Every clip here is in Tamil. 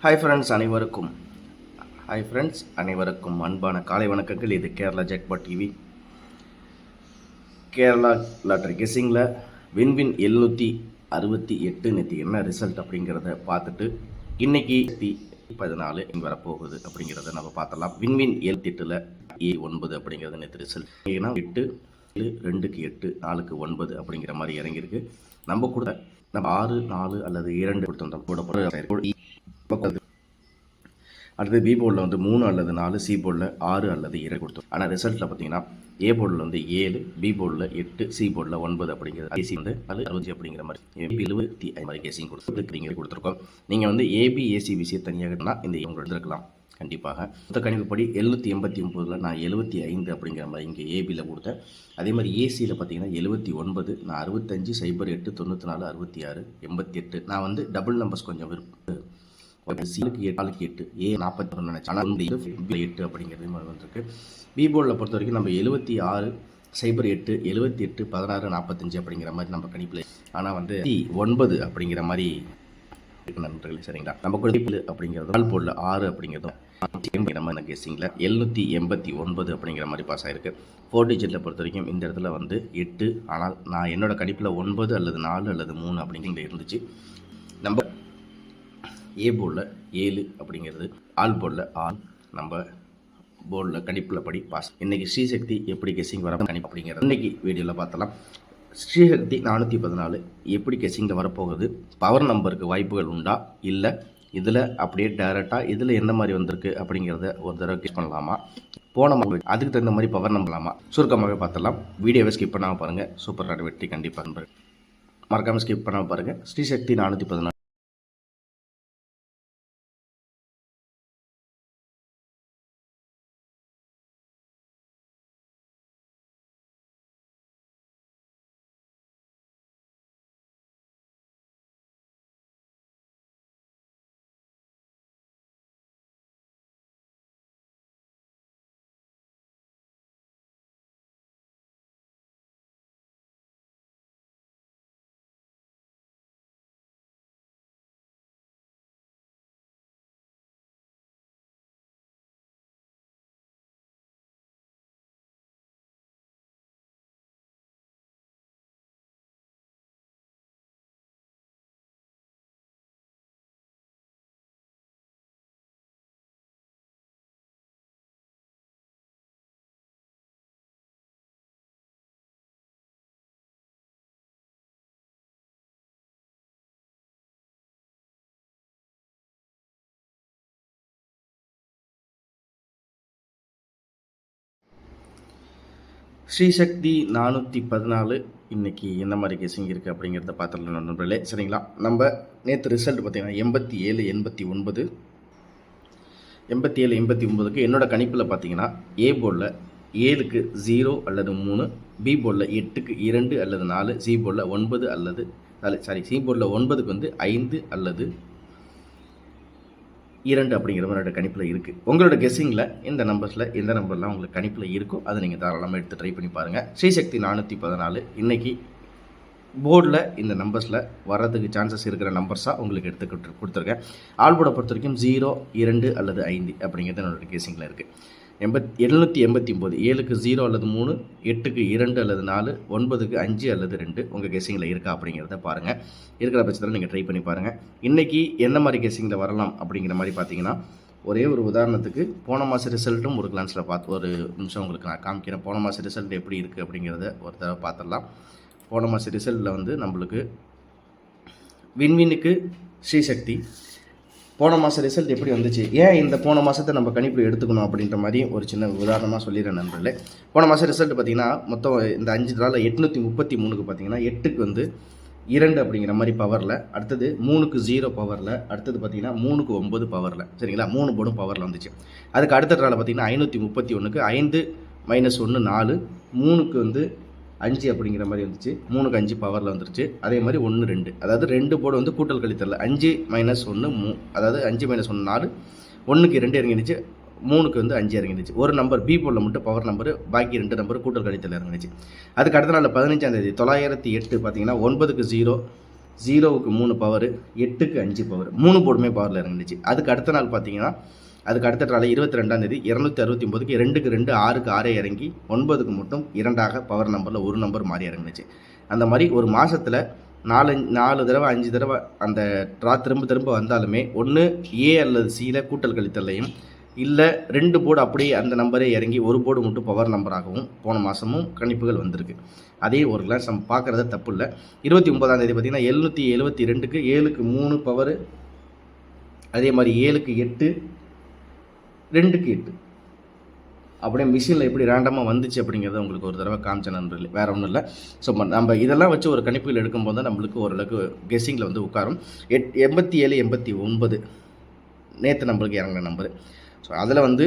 ஹாய் ஃப்ரெண்ட்ஸ் அனைவருக்கும் அன்பான காலை வணக்கங்கள். இது Kerala jackpot TV. Kerala lottery கெஸ்ஸிங்கில் வின்வின் 768 நேற்று என்ன ரிசல்ட் அப்படிங்கிறத பார்த்துட்டு இன்றைக்கி 14 இங்கே வரப்போகுது அப்படிங்கிறத நம்ம பார்த்தலாம். வின்வின் 78ல் A9 அப்படிங்கிறது நேற்று ரிசல்ட். ஏன்னா 8 2க்கு 8 4க்கு 9 அப்படிங்கிற மாதிரி இறங்கியிருக்கு. நம்ம கூட நம்ம 6 4 அல்லது 2 கொடுத்துருந்தோம் கூட. அடுத்து பி போர்டில் வந்து 3 அல்லது 4, சி போர்டில் 6 அல்லது 2 கொடுத்தோம். ஆனால் ரிசல்ட்டில் பார்த்தீங்கன்னா ஏ போர்டில் வந்து 7, பி போர்டில் 8, சி போர்டில் 9 அப்படிங்கிறது. கேசிங் வந்து 60 அப்படிங்கிற மாதிரி 70 அது மாதிரி கேசிங் கொடுத்துருக்கோம். நீங்கள் வந்து ஏபி ஏசிபிசியை தனியாக இந்த இவங்க எடுத்துருக்கலாம். கண்டிப்பாக மொத்த கணிப்புப்படி 789 நான் 75 அப்படிங்கிற மாதிரி இங்கே ஏபியில் கொடுத்தேன். அதே மாதிரி ஏசியில் பார்த்தீங்கன்னா 79, நான் 65, 08, 94, 66, 88. நான் வந்து டபுள் நம்பர்ஸ் கொஞ்சம் சிலுக்கு 8 ஏ 41 நினைச்சேன். ஆனால் 8 அப்படிங்கிறது மாதிரி வந்திருக்கு. பி போர்டில் பொறுத்த வரைக்கும் நம்ம 76, 08, 78, 16, 45 அப்படிங்கிற மாதிரி நம்ம கணிப்பில். ஆனால் வந்து 9 அப்படிங்கிற மாதிரி நண்பர்களே, சரிங்களா? நம்ம கூட அப்படிங்கிறது ஆல் போர்டில் 6 அப்படிங்கிறதும் நம்ம கெஸ்ஸிங்கில் 789 அப்படிங்கிற மாதிரி பாஸ் ஆகிருக்கு. 4 டிஜிட்டில் பொறுத்த வரைக்கும் இந்த இடத்துல வந்து 8, ஆனால் நான் என்னோட கணிப்பில் 9 அல்லது 4 அல்லது 3 அப்படிங்கிற இருந்துச்சு. நம்ம ஏ போர்டில் 7 அப்படிங்கிறது, ஆல் போர்டில் 6, நம்ம போர்டில் கணிப்பில் படி பாஸ். இன்றைக்கி ஸ்ரீசக்தி எப்படி கெஸ்ஸிங் வர கணிப்பு அப்படிங்கிறது இன்றைக்கி வீடியோவில் பார்த்தலாம். ஸ்ரீசக்தி 414 எப்படி கெஸ்ஸிங்கில் வரப்போகுது, பவர் நம்பருக்கு வாய்ப்புகள் உண்டா, இல்லை இதில் அப்படியே டைரெக்டாக இதில் என்ன மாதிரி வந்திருக்கு அப்படிங்கிறத ஒரு தடவை கெஸ் பண்ணலாமா, போன அதுக்கு தகுந்த மாதிரி பவர் நம்பலாமா, சுருக்கமாக பார்த்தலாம். வீடியோவை ஸ்கிப் பண்ணாமல் பாருங்கள். சூப்பரான வெற்றி கண்டிப்பாக நம்பர் மறக்காமல் ஸ்கிப் பண்ணாமல் பாருங்கள். ஸ்ரீசக்தி 414. ஸ்ரீசக்தி 414 இன்றைக்கி என்ன மாதிரி கேசிங் இருக்குது அப்படிங்கிறத பார்த்துடலாம் நண்பர்களே, சரிங்களா? நம்ம நேற்று ரிசல்ட் பார்த்திங்கன்னா 87 89 87 89க்கு என்னோடய கணிப்பில் பார்த்தீங்கன்னா ஏ போர்டில் 7க்கு 0 அல்லது 3, பி போர்டில் 8க்கு 2 அல்லது 4, சி போர்டில் 9 அல்லது சி போர்டில் 9க்கு வந்து 5 அல்லது 2 அப்படிங்கிற மாதிரி கணிப்பில் இருக்குது. உங்களோட கெஸ்ஸிங்கில் இந்த நம்பர்ஸில் எந்த நம்பர்லாம் உங்களுக்கு கணிப்பில் இருக்கோ அதை நீங்கள் தாராளமாக எடுத்து ட்ரை பண்ணி பாருங்கள். ஸ்ரீசக்தி 414 இன்றைக்கி போர்டில் இந்த நம்பர்ஸில் வர்றதுக்கு சான்சஸ் இருக்கிற நம்பர்ஸாக உங்களுக்கு எடுத்து கொடுத்துருக்கேன். ஆல்போர்டை பொறுத்த வரைக்கும் 0, 2 அல்லது 5 அப்படிங்கிறது என்னோடய கெஸ்ஸிங்கில் இருக்குது. 789 7க்கு 0 அல்லது 3, 8க்கு 2 அல்லது 4, 9க்கு 5 அல்லது 2 உங்கள் கெஸ்ஸிங்கில் இருக்கா அப்படிங்கிறத பாருங்கள். இருக்கிற பட்சத்தில் நீங்கள் ட்ரை பண்ணி பாருங்கள். இன்றைக்கி எந்த மாதிரி கெஸ்ஸிங்கில் வரலாம் அப்படிங்கிற மாதிரி பார்த்தீங்கன்னா, ஒரே ஒரு உதாரணத்துக்கு போன மாத ரிசல்ட்டும் ஒரு கிளான்ஸில் பார்த்து ஒரு நிமிஷம் உங்களுக்கு நான் காமிக்கிறேன். போன மாத ரிசல்ட் எப்படி இருக்குது அப்படிங்கிறத ஒரு தடவை பார்த்துடலாம். போன மாத ரிசல்ட்டில் வந்து நம்மளுக்கு வின்வினுக்கு ஸ்ரீசக்தி போன மாதம் ரிசல்ட் எப்படி வந்துச்சு, ஏன் இந்த போன மாதத்தை நம்ம கணிப்பில் எடுத்துக்கணும் அப்படின்ற மாதிரி ஒரு சின்ன உதாரணமாக சொல்லிடுறேன் நண்பர்களே. போன மாதம் ரிசல்ட் பார்த்திங்கன்னா மொத்தம் இந்த 5 நாளில் 833க்கு பார்த்தீங்கன்னா 8க்கு வந்து 2 அப்படிங்கிற மாதிரி பவரில், அடுத்தது 3க்கு 0 பவரில், அடுத்தது பார்த்திங்கன்னா 3க்கு 9 பவரில், சரிங்களா? 3 போர்டும் பவரில் வந்துச்சு. அதுக்கு அடுத்த நாளில் பார்த்திங்கன்னா 531க்கு 5 - 1 4, 3க்கு வந்து 5 அப்படிங்கிற மாதிரி வந்துச்சு. 3க்கு 5 பவரில் வந்துருச்சு. அதே மாதிரி 1 2, அதாவது 2 போர்டு வந்து கூட்டல் கழித்தரில் 5 - 1 அதாவது 5 - 1 4, 1க்கு 2 இறங்கிடுச்சு, 3க்கு வந்து 5 இறங்கிடுச்சு. ஒரு நம்பர் பி போர்டில் மட்டும் பவர் நம்பர், பாக்கி 2 நம்பர் கூட்டல் கழித்தல் இறங்கிடுச்சு. அதுக்கு அடுத்த நாள் 15ஆம் தேதி 908 பார்த்தீங்கன்னா 9க்கு 0, 0க்கு 3 பவர், 8க்கு 5 பவர், 3 போர்டுமே பவரில் இறங்கிடுச்சு. அதுக்கு அடுத்த நாள் பார்த்தீங்கன்னா, அதுக்கு அடுத்த நாள் 22ஆம் தேதி 269க்கு 2க்கு 2, 6க்கு 6 இறங்கி 9க்கு மட்டும் 2ஆக பவர் நம்பரில் ஒரு நம்பர் மாறி இறங்குனுச்சு. அந்த மாதிரி ஒரு மாதத்தில் 4 தடவை 5 தடவை அந்த ட்ரா திரும்ப வந்தாலுமே ஒன்று ஏ அல்லது சியில் கூட்டல் கழித்தல்லையும், இல்லை 2 போர்டு அப்படியே அந்த நம்பரே இறங்கி ஒரு போர்டு மட்டும் பவர் நம்பராகவும் போன மாதமும் கணிப்புகள் வந்திருக்கு. அதே ஒரு கிளாஸ் நம்ம பார்க்குறது தப்பு இல்லை. 29ஆம் தேதி பார்த்திங்கன்னா 772க்கு 7க்கு 3 பவர், அதே மாதிரி 7க்கு 8, 2க்கு 8 அப்படியே மிஷினில் எப்படி ரேண்டமாக வந்துச்சு அப்படிங்கிறத உங்களுக்கு ஒரு தடவை காமிச்ச நண்பர்களே, வேறு ஒன்றும் இல்லை. ஸோ நம்ம இதெல்லாம் வச்சு ஒரு கணிப்புகள் எடுக்கும்போது தான் நம்மளுக்கு ஓரளவுக்கு கெஸ்ஸிங்கில் வந்து உட்காரும். 87 89 நேற்று நம்மளுக்கு இறங்கின நம்பரு. ஸோ அதில் வந்து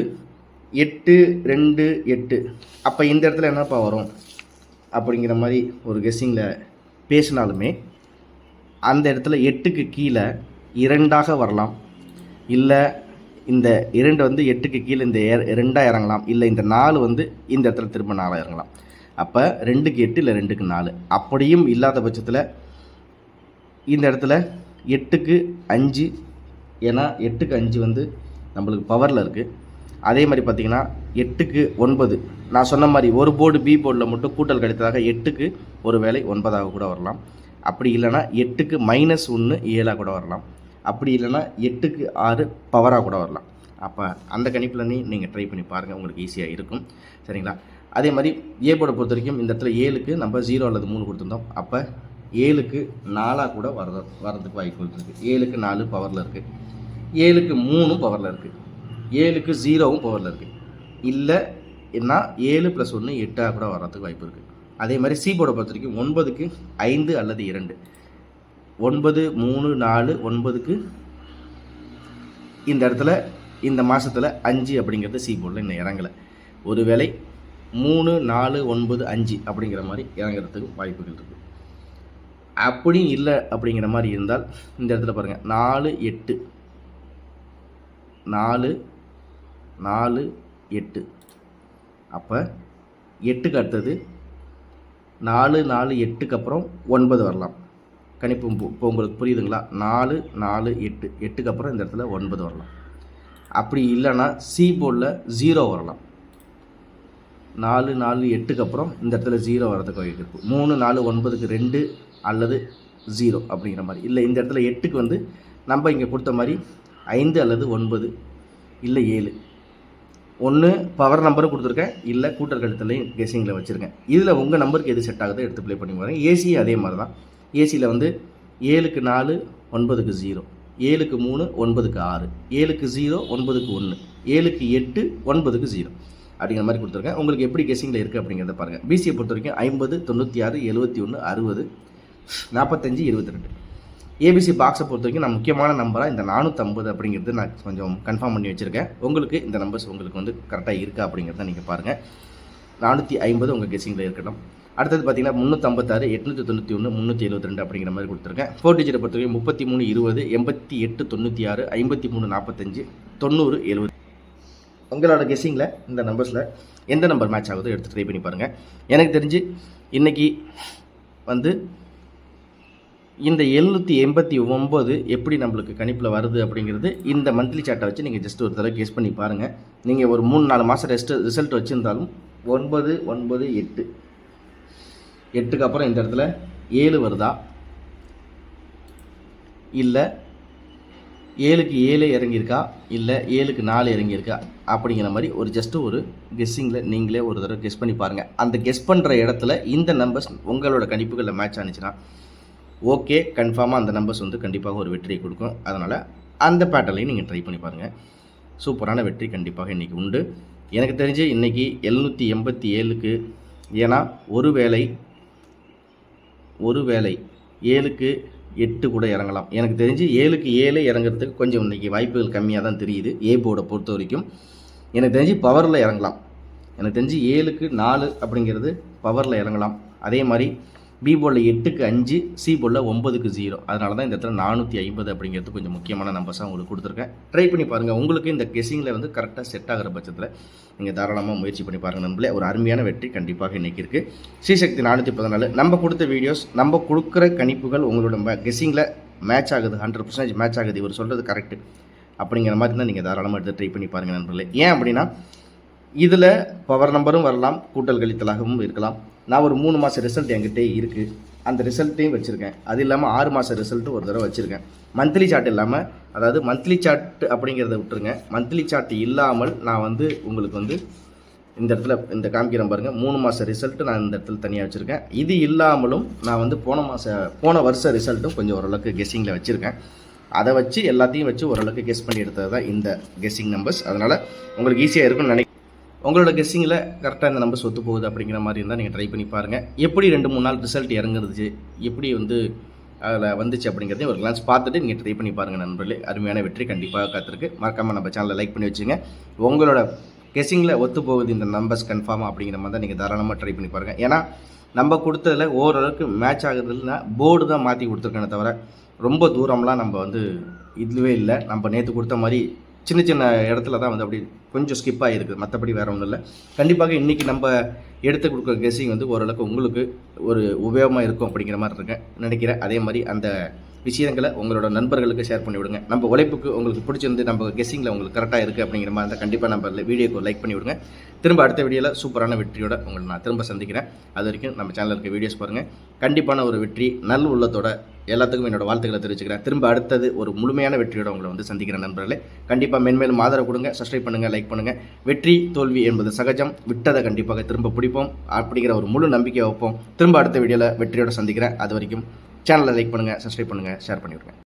8 2 8 அப்போ இந்த இடத்துல என்னப்பா வரும் அப்படிங்கிற மாதிரி ஒரு கெஸ்ஸிங்கில் பேசினாலுமே அந்த இடத்துல 8க்கு கீழே 2ஆக வரலாம், இல்லை இந்த 2 வந்து 8க்கு கீழே இந்த 2ஆக இறங்கலாம், இல்லை இந்த 4 வந்து இந்த இடத்துல திரும்ப 4ஆக இறங்கலாம். அப்போ 2க்கு 8 இல்லை 2க்கு 4. அப்படியும் இல்லாத பட்சத்தில் இந்த இடத்துல 8க்கு 5, ஏன்னா 8க்கு 5 வந்து நம்மளுக்கு பவரில் இருக்குது. அதே மாதிரி பார்த்திங்கன்னா 8க்கு 9, நான் சொன்ன மாதிரி ஒரு போர்டு பி போர்டில் மட்டும் கூட்டல் கழித்ததாக 8க்கு ஒரு வேளை 9ஆக கூட வரலாம். அப்படி இல்லைனா 8க்கு -1 7ஆக கூட வரலாம். அப்படி இல்லைனா 8க்கு 6 பவராக கூட வரலாம். அப்போ அந்த கணிப்பில் நீங்கள் ட்ரை பண்ணி பாருங்கள், உங்களுக்கு ஈஸியாக இருக்கும். சரிங்களா? அதே மாதிரி ஏ போர்டை பொறுத்த வரைக்கும் இந்த இடத்துல 7க்கு நம்ம 0 அல்லது 3 கொடுத்துருந்தோம். அப்போ 7க்கு 4ஆக கூட வர்றதுக்கு வாய்ப்பு இருக்குது. 7க்கு 4 பவரில் இருக்குது, 7க்கு 3 பவரில் இருக்குது, 7க்கு 0வும் பவரில் இருக்குது. இல்லை என்ன 7 + 1 8ஆக கூட வர்றதுக்கு வாய்ப்பு இருக்குது. அதே மாதிரி சி போர்டை பொறுத்த வரைக்கும் 9க்கு 5 அல்லது 2, 9 3 4 9க்கு இந்த இடத்துல இந்த மாதத்தில் 5 அப்படிங்கிறது சி போர்டில் இன்னும் இறங்கலை. ஒருவேளை 3 4 9 5 அப்படிங்கிற மாதிரி இறங்குறதுக்கு வாய்ப்புகள் இருக்குது. அப்படி இல்லை அப்படிங்கிற மாதிரி இருந்தால் இந்த இடத்துல பாருங்கள் 4 8 4 4 8. அப்போ 8க்கு அடுத்தது 4 4 8க்கு அப்புறம் 9 வரலாம். கணிப்பு இப்போ உங்களுக்கு புரியுதுங்களா? 4 4 8 8க்கு அப்புறம் இந்த இடத்துல 9 வரலாம். அப்படி இல்லைன்னா சி போர்டில் 0 வரலாம். 4 4 8க்கு அப்புறம் இந்த இடத்துல 0 வரதுக்கு வாய்ப்பு இருக்குது. 3 4 9க்கு 2 அல்லது 0 அப்படிங்கிற மாதிரி. இல்லை இந்த இடத்துல 8க்கு வந்து நம்ம இங்கே கொடுத்த மாதிரி 5 அல்லது 9 இல்லை 7, ஒன்று பவர் நம்பரும் கொடுத்துருக்கேன், இல்லை கூட்டல் கழித்தலையும் கெஸ்ஸிங்கில் வச்சுருக்கேன். இதில் உங்கள் நம்பருக்கு எது செட் ஆகுதோ எடுத்து ப்ளே பண்ணி பாருங்கள். ஏசி அதே மாதிரி தான். ஏசியில் வந்து 7க்கு 4 9க்கு 0, 7க்கு 3 9க்கு 6, 7க்கு 0 9க்கு 1, 7க்கு 8 9க்கு 0 அப்படிங்கிற மாதிரி கொடுத்துருக்கேன். உங்களுக்கு எப்படி கெஸ்ஸிங்கில் இருக்குது அப்படிங்கிறத பாருங்கள். பிசியை பொறுத்த வரைக்கும் 50 96 71 60 45 22. ஏபிசி பாக்ஸை பொறுத்த வரைக்கும் நான் முக்கியமான நம்பராக இந்த 450 அப்படிங்கிறது நான் கொஞ்சம் கன்ஃபார்ம் பண்ணி வச்சுருக்கேன். உங்களுக்கு இந்த நம்பர்ஸ் உங்களுக்கு வந்து கரெக்டாக இருக்கா அப்படிங்கிறத நீங்கள் பாருங்கள். 450 உங்கள் கெஸ்ஸிங்கில் இருக்கட்டும். அடுத்தது பார்த்தீங்கன்னா 356 891 372 அப்படிங்கிற மாதிரி கொடுத்துருக்கேன். 4 டிஜிட்டை பொறுத்த வரைக்கும் 33 20 88 96 53 45 90 70. உங்களோட கெஸ்ஸிங்கில் இந்த நம்பர்ஸில் எந்த நம்பர் மேட்ச் ஆகுதோ எடுத்து ட்ரை பண்ணி பாருங்கள். எனக்கு தெரிஞ்சு இன்றைக்கி வந்து இந்த 789 எப்படி நம்மளுக்கு கணிப்பில் வருது அப்படிங்கிறது இந்த மந்த்லி சார்ட்டை வச்சு நீங்கள் ஜஸ்ட் ஒரு தடவை கெஸ் பண்ணி பாருங்கள். நீங்கள் ஒரு 3-4 மாதம் ரிசல்ட் வச்சுருந்தாலும் 9 9 8 8க்கு அப்புறம் இந்த இடத்துல 7 வருதா, இல்லை 7க்கு 7 இறங்கியிருக்கா, இல்லை 7க்கு 4 இறங்கியிருக்கா அப்படிங்கிற மாதிரி ஒரு ஜஸ்ட்டு ஒரு கெஸ்ஸிங்கில் நீங்களே ஒரு தடவை கெஸ் பண்ணி பாருங்கள். அந்த கெஸ் பண்ணுற இடத்துல இந்த நம்பர்ஸ் உங்களோட கணிப்புகளில் மேட்ச் ஆனிச்சுன்னா ஓகே, கன்ஃபார்மாக அந்த நம்பர்ஸ் வந்து கண்டிப்பாக ஒரு வெற்றியை கொடுக்கும். அதனால் அந்த பேட்டர்லையும் நீங்கள் ட்ரை பண்ணி பாருங்கள். சூப்பரான வெற்றி கண்டிப்பாக இன்றைக்கி உண்டு. எனக்கு தெரிஞ்சு இன்றைக்கி 787க்கு, ஏன்னா ஒரு வேளை 7க்கு 8 கூட இறங்கலாம். எனக்கு தெரிஞ்சு 7க்கு 7 இறங்குறதுக்கு கொஞ்சம் இன்றைக்கி வாய்ப்புகள் கம்மியாக தான் தெரியுது. ஏ போர்டை பொறுத்த வரைக்கும் எனக்கு தெரிஞ்சு பவரில் இறங்கலாம். எனக்கு தெரிஞ்சு 7க்கு 4 அப்படிங்கிறது பவரில் இறங்கலாம். அதே மாதிரி பி போர்டில் 8க்கு 5, சி போர்டில் 9க்கு 0. அதனால தான் இந்த இடத்துல 450 அப்படிங்கிறது கொஞ்சம் முக்கியமான நம்பர்ஸாக உங்களுக்கு கொடுத்துருக்கேன். ட்ரை பண்ணி பாருங்கள். உங்களுக்கு இந்த கெஸ்ஸிங்கில் வந்து கரெக்டாக செட் ஆகிற பட்சத்தில் நீங்கள் தாராளமாக முயற்சி பண்ணி பாருங்கள் நண்பர்களே. ஒரு அருமையான வெற்றி கண்டிப்பாக இன்றைக்கி இருக்குது. ஸ்ரீசக்தி 414. நம்ம கொடுத்த வீடியோஸ், நம்ம கொடுக்குற கணிப்புகள் உங்களோட கெஸ்ஸிங்கில் மேட்ச் ஆகுது, 100% மேட்ச் ஆகுது, இவர் சொல்கிறது கரெக்டு அப்படிங்கிற மாதிரி தான் நீங்கள் தாராளமாக எடுத்து ட்ரை பண்ணி பாருங்கள் நண்பர்களே. ஏன் அப்படின்னா இதில் பவர் நம்பரும் வரலாம், கூட்டல் கழித்தலாகவும் இருக்கலாம். நான் ஒரு 3 மாத ரிசல்ட் என்கிட்ட இருக்குது, அந்த ரிசல்ட்டையும் வச்சுருக்கேன். அது இல்லாமல் 6 மாத ரிசல்ட்டும் ஒரு தடவை வச்சுருக்கேன். மந்த்லி சார்ட் இல்லாமல், அதாவது மந்த்லி சார்ட் அப்படிங்கிறத விட்டுருங்க, மந்த்லி சார்ட் இல்லாமல் நான் வந்து உங்களுக்கு வந்து இந்த இடத்துல இந்த காமிக்கிறேன் பாருங்கள். 3 மாத ரிசல்ட்டு நான் இந்த இடத்துல தனியாக வச்சுருக்கேன். இது இல்லாமலும் நான் வந்து போன வருஷ ரிசல்ட்டும் கொஞ்சம் ஓரளவுக்கு கெஸ்ஸிங்கில் வச்சுருக்கேன். அதை வச்சு எல்லாத்தையும் வச்சு ஓரளவுக்கு கெஸ் பண்ணி எடுத்தது தான் இந்த கெஸ்ஸிங் நம்பர்ஸ். அதனால் உங்களுக்கு ஈஸியாக இருக்கும்னு நினைக்கிறேன். உங்களோட கெஸ்ஸிங்கில் கரெக்டாக இந்த நம்பர்ஸ் ஒத்து போகுது அப்படிங்கிற மாதிரி இருந்தால் நீங்கள் ட்ரை பண்ணி பாருங்கள். எப்படி 2-3 நாள் ரிசல்ட் இறங்குறது, எப்படி வந்து அதில் வந்துச்சு அப்படிங்கிறதையும் ஒரு கிளான்ஸ் பார்த்துட்டு நீங்கள் ட்ரை பண்ணி பாருங்கள் நண்பர்களே. அருமையான வெற்றி கண்டிப்பாக காத்திருக்கு. மறக்காமல் நம்ம சேனலை லைக் பண்ணி வச்சுங்க. உங்களோட கெஸ்ஸிங்கில் ஒத்து போகுது இந்த நம்பர்ஸ் கன்ஃபார்மாக அப்படிங்கிற மாதிரி தான் நீங்கள் தாராளமாக ட்ரை பண்ணி பாருங்கள். ஏன்னா நம்ம கொடுத்ததில் ஓரளவுக்கு மேட்ச் ஆகுறதுன்னா போர்டு தான் மாற்றி கொடுத்துருக்கேனே தவிர ரொம்ப தூரம்லாம் நம்ம வந்து இதுவே இல்லை. நம்ம நேற்று கொடுத்த மாதிரி சின்ன சின்ன இடத்துல தான் வந்து அப்படி கொஞ்சம் ஸ்கிப் ஆகிருக்கு, மற்றபடி வேறு ஒன்றும் இல்லை. கண்டிப்பாக இன்றைக்கி நம்ம எடுத்து கொடுக்குற கெஸ்ஸிங் வந்து ஓரளவுக்கு உங்களுக்கு ஒரு உபயோகமாக இருக்கும் அப்படிங்கிற மாதிரி நினைக்கிறேன். அதே மாதிரி அந்த விஷயங்களை உங்களோட நண்பர்களுக்கு ஷேர் பண்ணி விடுங்க. நம்ம உழைப்புக்கு உங்களுக்கு பிடிச்சிருந்து நம்ம கெஸ்ஸிங்கில் உங்களுக்கு கரெக்டாக இருக்குது அப்படிங்கிற மாதிரி இருந்தால் கண்டிப்பாக நம்ம வீடியோக்கு லைக் பண்ணி விடுங்க. திரும்ப அடுத்த வீடியோவில் சூப்பரான வெற்றியோட உங்களை நான் திரும்ப சந்திக்கிறேன். அது வரைக்கும் நம்ம சேனலுக்கு வீடியோஸ் பாருங்கள். கண்டிப்பான ஒரு வெற்றி, நல்ல உள்ளத்தோட எல்லாத்துக்கும் என்னோட வாழ்த்துக்களை தெரிவிச்சுக்கிறேன். திரும்ப அடுத்தது ஒரு முழுமையான வெற்றியோட உங்களை வந்து சந்திக்கிறேன் நண்பர்களே. கண்டிப்பாக மென்மேலும் ஆதரவு கொடுங்க, சப்ஸ்கிரைப் பண்ணுங்கள், லைக் பண்ணுங்கள். வெற்றி தோல்வி என்பது சகஜம், விட்டதை கண்டிப்பாக திரும்ப பிடிப்போம் அப்படிங்கிற ஒரு முழு நம்பிக்கையை வைப்போம். திரும்ப அடுத்த வீடியோவில் வெற்றியோட சந்திக்கிறேன். அது வரைக்கும் சேனலை லைக் பண்ணுங்கள், சப்ஸ்கிரைப் பண்ணுங்கள், ஷேர் பண்ணிவிடுங்க.